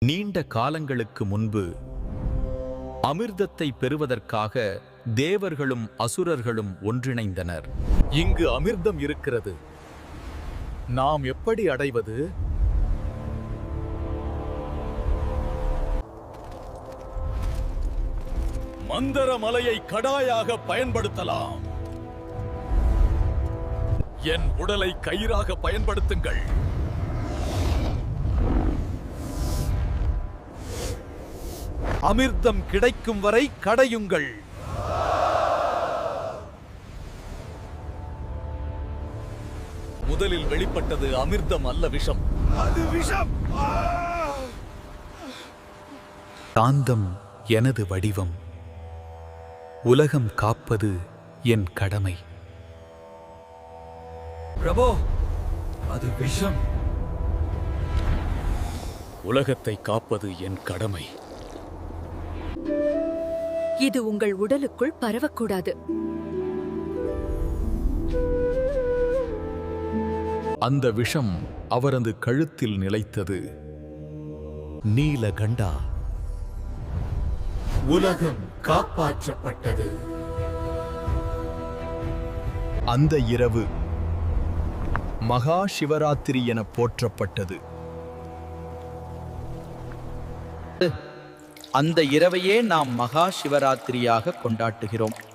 நீண்ட காலங்களுக்கு முன்பு அமிர்தத்தை பெறுவதற்காக தேவர்களும் அசுரர்களும் ஒன்றிணைந்தனர். இங்கு அமிர்தம் இருக்கிறது, நாம் எப்படி அடைவது? மந்தர மலையை கடாயாக பயன்படுத்தலாம். என் உடலை கயிறாக பயன்படுத்துங்கள். அமிர்தம் கிடைக்கும் வரை கடையுங்கள். முதலில் வெளிப்பட்டது அமிர்தம் அல்ல, விஷம். அது விஷம். சாந்தம் எனது வடிவம். உலகம் காப்பது என் கடமை. பிரபோ, அது விஷம். உலகத்தை காப்பது என் கடமை. இது உங்கள் உடலுக்குள் பரவக்கூடாது. அந்த விஷம் அவரது கழுத்தில் நிலைத்தது. நீலகண்டா. உலகம் காப்பாற்றப்பட்டது. அந்த இரவு மகா சிவராத்திரி என போற்றப்பட்டது. அந்த இரவையே நாம் மகா சிவராத்திரியாக கொண்டாடுகிறோம்.